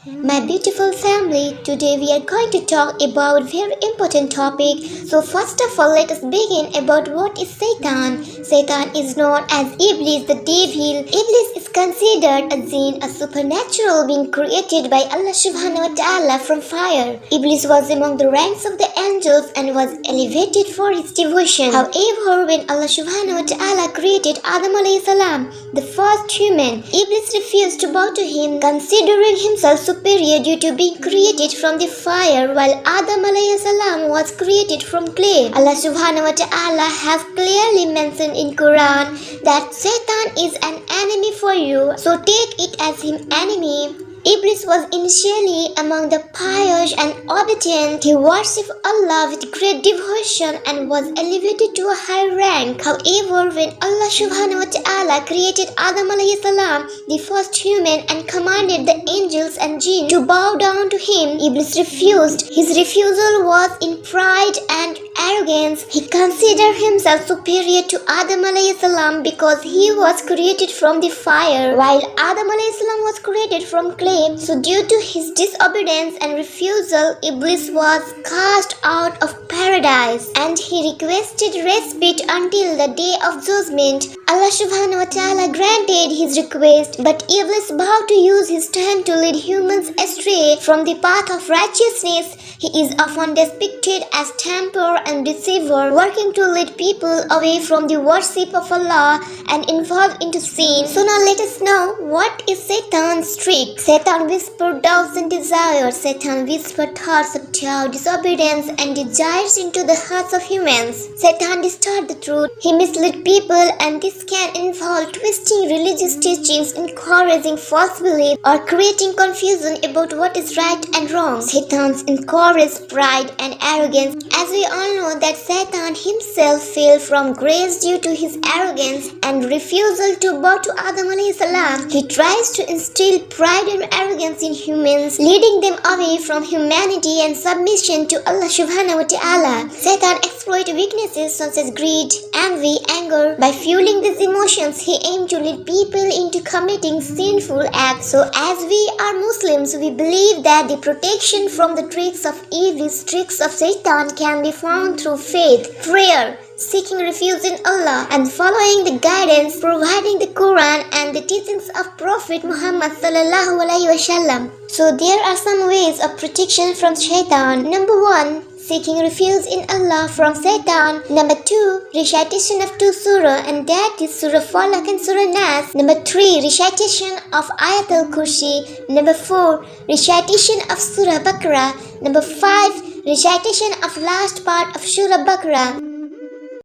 My beautiful family, today we are going to talk about very important topic. So first of all, let us begin about what is Shaitan. Shaitan is known as Iblis, the devil. Iblis is considered a jinn, a supernatural being created by Allah Subhanahu wa Ta'ala from fire. Iblis was among the ranks of the angels and was elevated for his devotion. However, when Allah Subhanahu wa Ta'ala created Adam alayhi salam, the first human, Iblis refused to bow to him, considering himself superior due to being created from the fire, while Adam alayhi salam was created from clay. Allah Subhanahu wa Ta'ala has clearly mentioned in Quran that Shaitan is an enemy for you, so take it as him enemy. Iblis was initially among the pious and obedient. He worshipped Allah with great devotion and was elevated to a high rank. However, when Allah Subhanahu wa Ta'ala created Adam alayhi salam, the first human, and commanded the angels and jinn to bow down to him, Iblis refused. His refusal was in pride and arrogance. He considered himself superior to Adam alayhi salam because he was created from the fire, while Adam alayhi salam was created from clay. So due to his disobedience and refusal, Iblis was cast out of paradise and he requested respite until the day of judgment. Allah Subhanahu wa Ta'ala granted his request, but Iblis vowed to use his time to lead humans astray from the path of righteousness. He is often depicted as tempter and deceiver, working to lead people away from the worship of Allah and involved into sin. So now let us know what is Satan's trick. Satan whispers doubts and desires. Satan whispers thoughts of doubt, disobedience and desires into the hearts of humans. Satan distorts the truth. He misleads people, and this can involve twisting religious teachings, encouraging false belief, or creating confusion about what is right and wrong. Satan's encourages pride and arrogance. As we all know that Satan himself fell from grace due to his arrogance and refusal to bow to Adam alayhi salam. He tries to instill pride and arrogance in humans, leading them away from humanity and submission to Allah Subhanahu wa Ta'ala. Satan exploits weaknesses such as greed, envy, anger. By fueling these emotions, he aims to lead people into committing sinful acts. So as we are Muslims, we believe that the protection from the tricks of Iblis, tricks of Shaitan can be found through faith, prayer, seeking refuge in Allah, and following the guidance providing the Quran and the teachings of Prophet Muhammad sallallahu alaihi wasallam. So there are some ways of protection from Shaitan. Number 1, seeking refuge in Allah from Shaitan. Number 2, recitation of 2 surah, and that is Surah Falaq and Surah Nas. Number 3, recitation of Ayatul Kursi. Number 4, recitation of Surah Baqarah. Number 5, recitation of last part of Surah Baqarah.